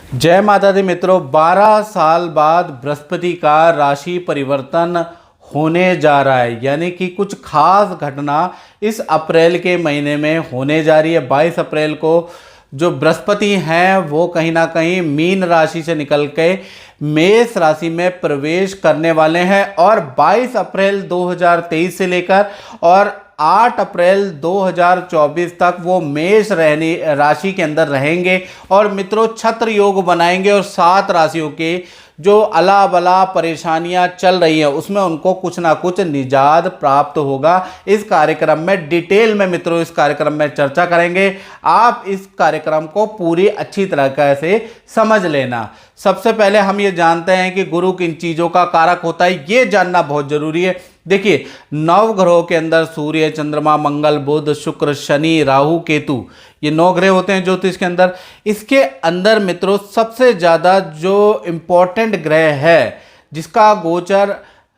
जय माता दी मित्रों, 12 साल बाद बृहस्पति का राशि परिवर्तन होने जा रहा है। यानी कि कुछ खास घटना इस अप्रैल के महीने में होने जा रही है। 22 अप्रैल को जो बृहस्पति हैं वो कहीं ना कहीं मीन राशि से निकल के मेष राशि में प्रवेश करने वाले हैं और 22 अप्रैल 2023 से लेकर और 8 अप्रैल 2024 तक वो मेष राशि के अंदर रहेंगे और मित्रों छत्र योग बनाएंगे और 7 राशियों के जो अला बला परेशानियां चल रही हैं उसमें उनको कुछ ना कुछ निजात प्राप्त होगा। इस कार्यक्रम में डिटेल में मित्रों इस कार्यक्रम में चर्चा करेंगे। आप इस कार्यक्रम को पूरी अच्छी तरह से समझ लेना। सबसे पहले हम ये जानते हैं कि गुरु किन चीज़ों का कारक होता है, ये जानना बहुत जरूरी है। देखिए, नव ग्रहों के अंदर सूर्य, चंद्रमा, मंगल, बुध, शुक्र, शनि, राहु, केतु, ये 9 ग्रह होते हैं ज्योतिष के अंदर। इसके अंदर मित्रों सबसे ज़्यादा जो इम्पोर्टेंट ग्रह है जिसका गोचर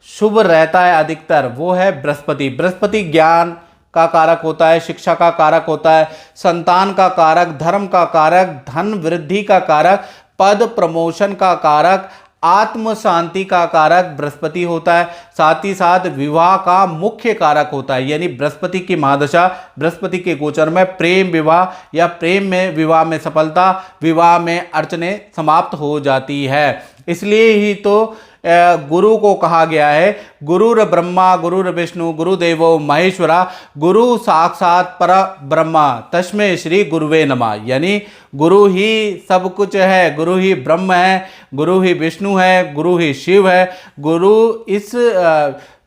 शुभ रहता है अधिकतर, वो है बृहस्पति। बृहस्पति ज्ञान का कारक होता है, शिक्षा का कारक होता है, संतान का कारक, धर्म का कारक, धन वृद्धि का कारक, पद प्रमोशन का कारक, आत्म शांति का कारक बृहस्पति होता है। साथ ही साथ विवाह का मुख्य कारक होता है। यानी बृहस्पति की महादशा, बृहस्पति के गोचर में प्रेम विवाह या प्रेम में विवाह में सफलता, विवाह में अड़चने समाप्त हो जाती है। इसलिए ही तो गुरु को कहा गया है गुरुर ब्रह्मा गुरुर विष्णु गुरुदेवो महेश्वरा गुरु साक्षात पर ब्रह्मा तस्मै श्री गुरुवे नमः। यानी गुरु ही सब कुछ है, गुरु ही ब्रह्म है, गुरु ही विष्णु है, गुरु ही शिव है। गुरु इस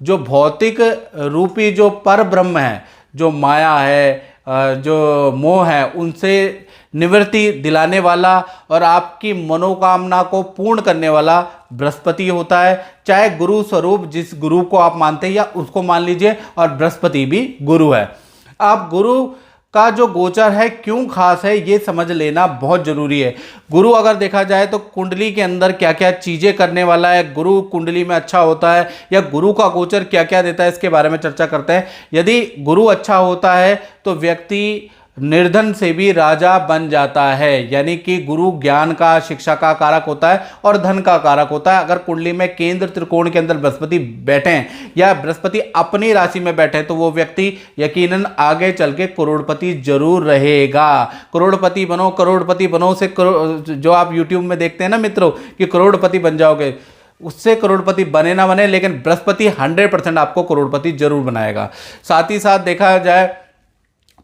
जो भौतिक रूपी जो पर ब्रह्म है, जो माया है, जो मोह है, उनसे निवृत्ति दिलाने वाला और आपकी मनोकामना को पूर्ण करने वाला बृहस्पति होता है। चाहे गुरु स्वरूप जिस गुरु को आप मानते हैं या उसको मान लीजिए, और बृहस्पति भी गुरु है। आप गुरु का जो गोचर है क्यों खास है ये समझ लेना बहुत जरूरी है। गुरु अगर देखा जाए तो कुंडली के अंदर क्या क्या चीजें करने वाला है, गुरु कुंडली में अच्छा होता है या गुरु का गोचर क्या क्या देता है, इसके बारे में चर्चा करते हैं। यदि गुरु अच्छा होता है तो व्यक्ति निर्धन से भी राजा बन जाता है। यानी कि गुरु ज्ञान का, शिक्षा का कारक होता है और धन का कारक होता है। अगर कुंडली में केंद्र त्रिकोण के अंदर बृहस्पति बैठे हैं या बृहस्पति अपनी राशि में बैठे हैं तो वो व्यक्ति यकीनन आगे चल के करोड़पति जरूर रहेगा। करोड़पति बनो, करोड़पति बनो से जो आप यूट्यूब में देखते हैं ना मित्रों कि करोड़पति बन जाओगे, उससे करोड़पति बने ना बने लेकिन बृहस्पति 100% आपको करोड़पति जरूर बनाएगा। साथ ही साथ देखा जाए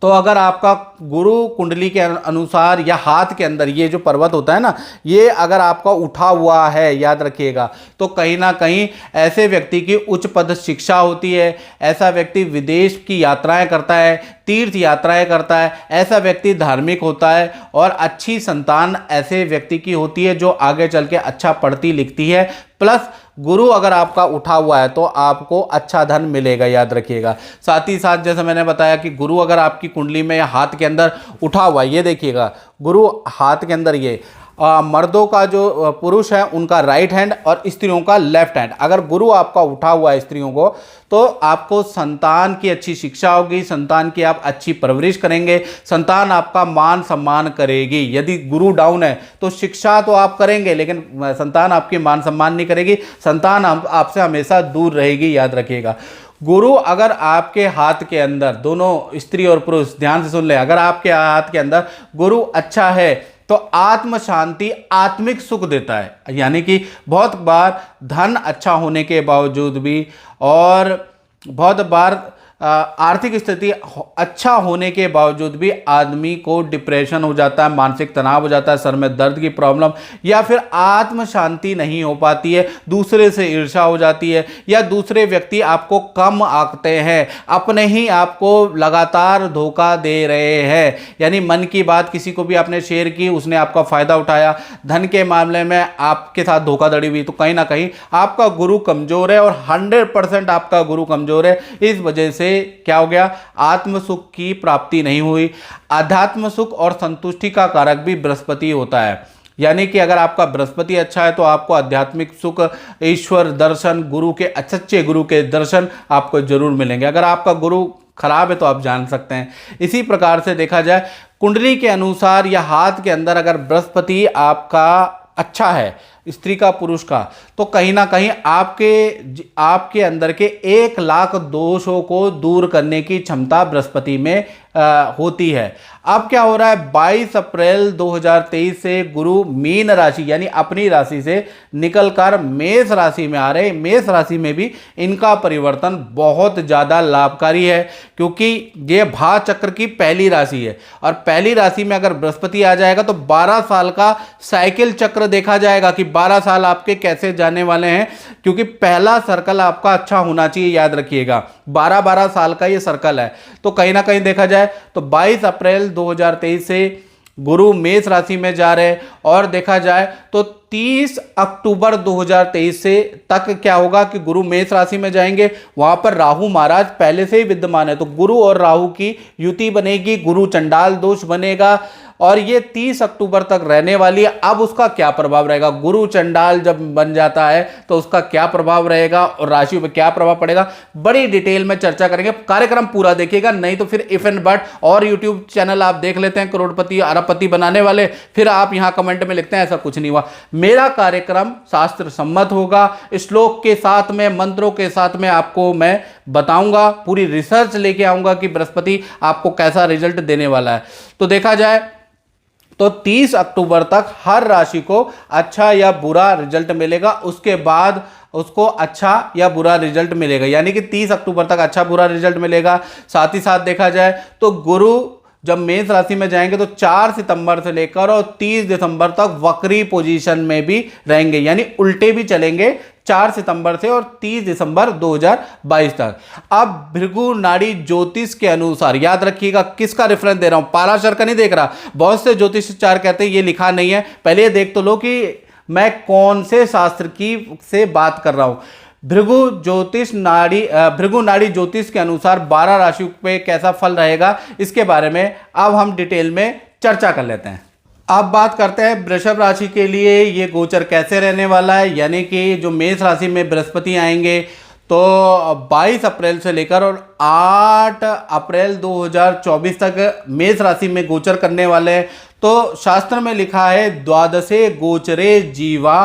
तो अगर आपका गुरु कुंडली के अनुसार या हाथ के अंदर ये जो पर्वत होता है ना, ये अगर आपका उठा हुआ है, याद रखिएगा, तो कहीं ना कहीं ऐसे व्यक्ति की उच्च पद शिक्षा होती है, ऐसा व्यक्ति विदेश की यात्राएं करता है, तीर्थ यात्राएं करता है, ऐसा व्यक्ति धार्मिक होता है और अच्छी संतान ऐसे व्यक्ति की होती है जो आगे चल के अच्छा पढ़ती लिखती है। प्लस गुरु अगर आपका उठा हुआ है तो आपको अच्छा धन मिलेगा, याद रखिएगा। साथ ही साथ जैसे मैंने बताया कि गुरु अगर आपकी कुंडली में या हाथ के अंदर उठा हुआ है, ये देखिएगा गुरु हाथ के अंदर, ये मर्दों का जो पुरुष है उनका राइट हैंड और स्त्रियों का लेफ्ट हैंड, अगर गुरु आपका उठा हुआ है स्त्रियों को तो आपको संतान की अच्छी शिक्षा होगी, संतान की आप अच्छी परवरिश करेंगे, संतान आपका मान सम्मान करेगी। यदि गुरु डाउन है तो शिक्षा तो आप करेंगे लेकिन संतान आपकी मान सम्मान नहीं करेगी, संतान आपसे हमेशा दूर रहेगी, याद रखिएगा। गुरु अगर आपके हाथ के अंदर, दोनों स्त्री और पुरुष ध्यान से सुन ले, अगर आपके हाथ के अंदर गुरु अच्छा है तो आत्म शांति, आत्मिक सुख देता है। यानी कि बहुत बार धन अच्छा होने के बावजूद भी और बहुत बार आर्थिक स्थिति अच्छा होने के बावजूद भी आदमी को डिप्रेशन हो जाता है, मानसिक तनाव हो जाता है, सर में दर्द की प्रॉब्लम, या फिर आत्म शांति नहीं हो पाती है, दूसरे से ईर्ष्या हो जाती है या दूसरे व्यक्ति आपको कम आंकते हैं, अपने ही आपको लगातार धोखा दे रहे हैं। यानी मन की बात किसी को भी आपने शेयर की, उसने आपका फायदा उठाया, धन के मामले में आपके साथ धोखाधड़ी हुई, तो कहीं ना कहीं आपका गुरु कमजोर है और 100% आपका गुरु कमजोर है। इस वजह से क्या हो गया, आत्म सुख की प्राप्ति नहीं हुई। आध्यात्म सुख और संतुष्टि का कारक भी बृहस्पति होता है। यानी कि अगर आपका बृहस्पति अच्छा है तो आपको आध्यात्मिक सुख, ईश्वर दर्शन, गुरु के, सच्चे गुरु के दर्शन आपको जरूर मिलेंगे। अगर आपका गुरु खराब है तो आप जान सकते हैं। इसी प्रकार से देखा जाए कुंडली के अनुसार या हाथ के अंदर अगर बृहस्पति आपका अच्छा है, स्त्री का पुरुष का, तो कहीं ना कहीं आपके अंदर के 1,00,000 दोषों को दूर करने की क्षमता बृहस्पति में होती है। अब क्या हो रहा है, 22 अप्रैल 2023 से गुरु मीन राशि यानी अपनी राशि से निकलकर मेष राशि में आ रहे। मेष राशि में भी इनका परिवर्तन बहुत ज़्यादा लाभकारी है, क्योंकि ये भा चक्र की पहली राशि है और पहली राशि में अगर बृहस्पति आ जाएगा तो 12 साल का साइकिल चक्र देखा जाएगा कि 12 साल आपके कैसे जाने वाले हैं, क्योंकि पहला सर्कल आपका अच्छा होना चाहिए, याद रखिएगा 12-12 साल का ये सर्कल है। तो कहीं ना कहीं देखा जाए तो 22 अप्रैल 2023 से गुरु मेष राशि में जा रहे हैं और देखा जाए तो 30 अक्टूबर 2023 से तक क्या होगा कि गुरु मेष राशि में जाएंगे, वहां पर राहु महाराज पहले से ही विद्यमान है, तो गुरु और राहु की युति बनेगी, गुरु चंडाल दोष बनेगा और ये 30 अक्टूबर तक रहने वाली है। अब उसका क्या प्रभाव रहेगा, गुरु चंडाल जब बन जाता है तो उसका क्या प्रभाव रहेगा और राशि पर क्या प्रभाव पड़ेगा, बड़ी डिटेल में चर्चा करेंगे। कार्यक्रम पूरा देखिएगा, नहीं तो फिर इफ एंड बट और यूट्यूब चैनल आप देख लेते हैं करोड़पति अरबपति बनाने वाले, फिर आप यहां कमेंट में लिखते हैं ऐसा कुछ नहीं हुआ। मेरा कार्यक्रम शास्त्र सम्मत होगा, श्लोक के साथ में, मंत्रों के साथ में आपको मैं बताऊंगा, पूरी रिसर्च लेके आऊंगा कि बृहस्पति आपको कैसा रिजल्ट देने वाला है। तो देखा जाए तो 30 अक्टूबर तक हर राशि को अच्छा या बुरा रिजल्ट मिलेगा, उसके बाद उसको अच्छा या बुरा रिजल्ट मिलेगा, यानी कि 30 अक्टूबर तक अच्छा बुरा रिजल्ट मिलेगा। साथ ही साथ देखा जाए तो गुरु जब मेष राशि में जाएंगे तो 4 सितंबर से लेकर और 30 दिसंबर तक वक्री पोजीशन में भी रहेंगे, यानी उल्टे भी चलेंगे 4 सितंबर से और 30 दिसंबर 2022 तक। अब भृगु नाड़ी ज्योतिष के अनुसार, याद रखिएगा किसका रेफरेंस दे रहा हूं, पाराशर का नहीं देख रहा, बहुत से ज्योतिषाचार कहते हैं ये लिखा नहीं है, पहले ये देख तो लो कि मैं कौन से शास्त्र की से बात कर रहा हूं। भृगु नाड़ी ज्योतिष के अनुसार 12 राशियों पे कैसा फल रहेगा, इसके बारे में अब हम डिटेल में चर्चा कर लेते हैं। अब बात करते हैं वृषभ राशि के लिए ये गोचर कैसे रहने वाला है, यानी कि जो मेष राशि में बृहस्पति आएंगे तो 22 अप्रैल से लेकर और 8 अप्रैल 2024 तक मेष राशि में गोचर करने वाले हैं। तो शास्त्र में लिखा है द्वादशे गोचरे जीवा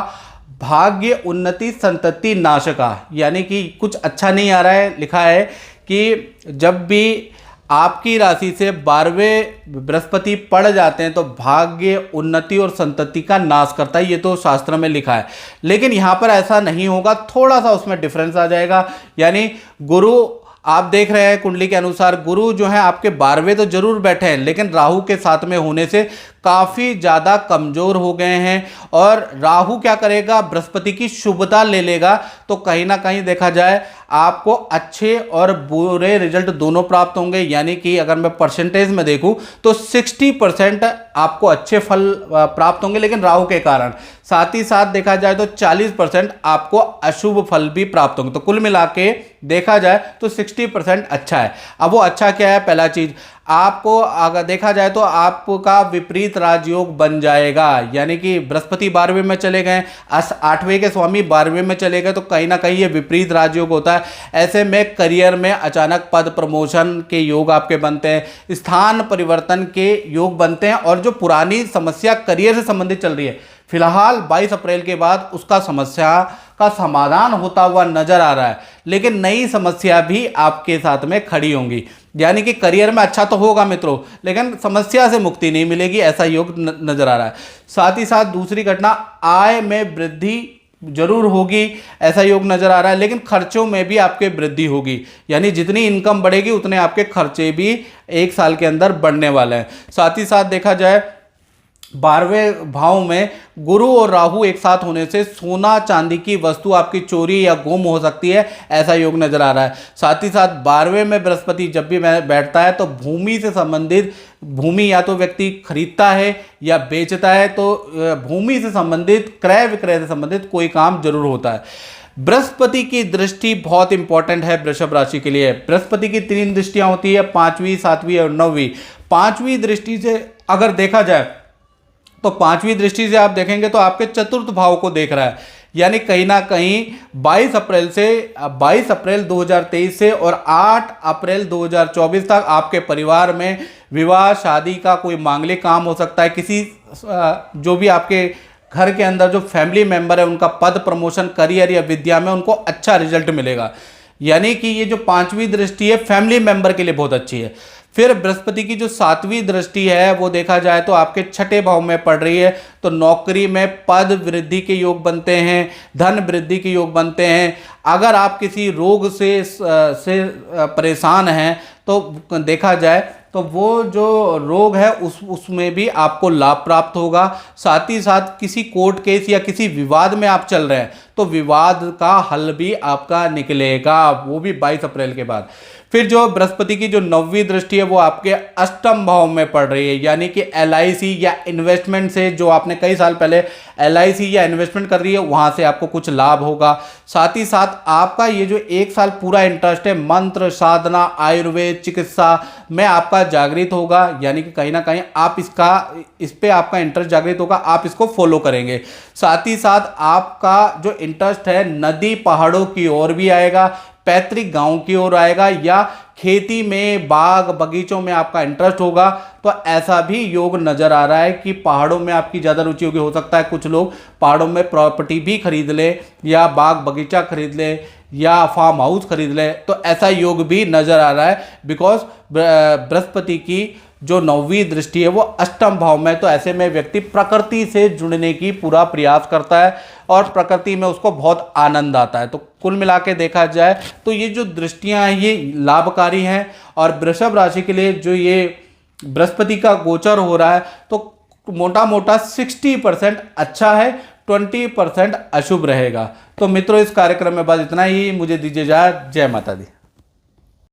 भाग्य उन्नति संतति नाशका, यानी कि कुछ अच्छा नहीं आ रहा है। लिखा है कि जब भी आपकी राशि से 12वें बृहस्पति पड़ जाते हैं तो भाग्य उन्नति और संतति का नाश करता है, ये तो शास्त्र में लिखा है, लेकिन यहाँ पर ऐसा नहीं होगा, थोड़ा सा उसमें डिफरेंस आ जाएगा। यानी गुरु आप देख रहे हैं कुंडली के अनुसार गुरु जो है आपके 12वें तो जरूर बैठे हैं, लेकिन राहु के साथ में होने से काफ़ी ज़्यादा कमज़ोर हो गए हैं और राहु क्या करेगा, बृहस्पति की शुभता ले लेगा। तो कहीं ना कहीं देखा जाए आपको अच्छे और बुरे रिजल्ट दोनों प्राप्त होंगे, यानी कि अगर मैं परसेंटेज में देखूं तो 60% आपको अच्छे फल प्राप्त होंगे लेकिन राहु के कारण, साथ ही साथ देखा जाए तो 40% आपको अशुभ फल भी प्राप्त होंगे। तो कुल मिला के देखा जाए तो 60% अच्छा है। अब वो अच्छा क्या है, पहला चीज़ आपको अगर देखा जाए तो आपका विपरीत राजयोग बन जाएगा, यानी कि बृहस्पति 12वें में चले गए, 8वें के स्वामी 12वें में चले गए, तो कहीं ना कहीं ये विपरीत राजयोग होता है। ऐसे में करियर में अचानक पद प्रमोशन के योग आपके बनते हैं, स्थान परिवर्तन के योग बनते हैं और जो पुरानी समस्या करियर से संबंधित चल रही है फिलहाल 22 अप्रैल के बाद उसका समस्या का समाधान होता हुआ नजर आ रहा है, लेकिन नई समस्या भी आपके साथ में खड़ी होंगी, यानी कि करियर में अच्छा तो होगा मित्रों लेकिन समस्या से मुक्ति नहीं मिलेगी, ऐसा योग नजर आ रहा है। साथ ही साथ दूसरी घटना, आय में वृद्धि जरूर होगी, ऐसा योग नजर आ रहा है, लेकिन खर्चों में भी आपके वृद्धि होगी, यानी जितनी इनकम बढ़ेगी उतने आपके खर्चे भी 1 साल के अंदर बढ़ने वाले हैं। साथ ही साथ देखा जाए 12वें भाव में गुरु और राहु एक साथ होने से सोना चांदी की वस्तु आपकी चोरी या गुम हो सकती है, ऐसा योग नजर आ रहा है। साथ ही साथ 12वें में बृहस्पति जब भी बैठता है तो भूमि से संबंधित, भूमि या तो व्यक्ति खरीदता है या बेचता है, तो भूमि से संबंधित, क्रय विक्रय से संबंधित कोई काम जरूर होता है। बृहस्पति की दृष्टि बहुत इंपॉर्टेंट है वृषभ राशि के लिए। बृहस्पति की 3 दृष्टियां होती है, 5वीं, 7वीं और 9वीं। 5वीं दृष्टि से अगर देखा जाए तो 5वीं दृष्टि से आप देखेंगे तो आपके चतुर्थ भाव को देख रहा है, यानी कहीं ना कहीं 22 अप्रैल 2023 से और 8 अप्रैल 2024 तक आपके परिवार में विवाह शादी का कोई मांगलिक काम हो सकता है। किसी जो भी आपके घर के अंदर जो फैमिली मेंबर है उनका पद प्रमोशन करियर या विद्या में उनको अच्छा रिजल्ट मिलेगा। यानी कि ये जो 5वीं दृष्टि है फैमिली मेंबर के लिए बहुत अच्छी है। फिर बृहस्पति की जो 7वीं दृष्टि है वो देखा जाए तो आपके 6ठे भाव में पड़ रही है, तो नौकरी में पद वृद्धि के योग बनते हैं, धन वृद्धि के योग बनते हैं। अगर आप किसी रोग से परेशान हैं तो देखा जाए तो वो जो रोग है उसमें भी आपको लाभ प्राप्त होगा। साथ ही साथ किसी कोर्ट केस या किसी विवाद में आप चल रहे हैं तो विवाद का हल भी आपका निकलेगा, वो भी 22 अप्रैल के बाद। फिर जो बृहस्पति की जो 9वीं दृष्टि है वो आपके अष्टम भाव में पड़ रही है, यानी कि LIC या इन्वेस्टमेंट से जो आपने कई साल पहले LIC या इन्वेस्टमेंट कर रही है वहां से आपको कुछ लाभ होगा। साथ ही साथ आपका ये जो 1 साल पूरा इंटरेस्ट है मंत्र साधना आयुर्वेद चिकित्सा में आपका जागृत होगा, यानी कि कहीं ना कहीं आप इस पे आपका इंटरेस्ट जागृत होगा, आप इसको फॉलो करेंगे। साथ ही साथ आपका जो इंटरेस्ट है नदी पहाड़ों की ओर भी आएगा, पैतृक गांव की ओर आएगा, या खेती में बाग बगीचों में आपका इंटरेस्ट होगा। तो ऐसा भी योग नजर आ रहा है कि पहाड़ों में आपकी ज़्यादा रुचि होगी। हो सकता है कुछ लोग पहाड़ों में प्रॉपर्टी भी खरीद ले या बाग बगीचा खरीद ले या फार्म हाउस खरीद ले, तो ऐसा योग भी नजर आ रहा है। बिकॉज बृहस्पति की जो 9वीं दृष्टि है वो अष्टम भाव में, तो ऐसे में व्यक्ति प्रकृति से जुड़ने की पूरा प्रयास करता है और प्रकृति में उसको बहुत आनंद आता है। तो कुल मिला के देखा जाए तो ये जो दृष्टियां हैं ये लाभकारी हैं। और वृषभ राशि के लिए जो ये बृहस्पति का गोचर हो रहा है तो मोटा मोटा 60% अच्छा है, 20% अशुभ रहेगा। तो मित्रों इस कार्यक्रम में बस इतना ही, मुझे दीजिए इजाजत। जय माता दी।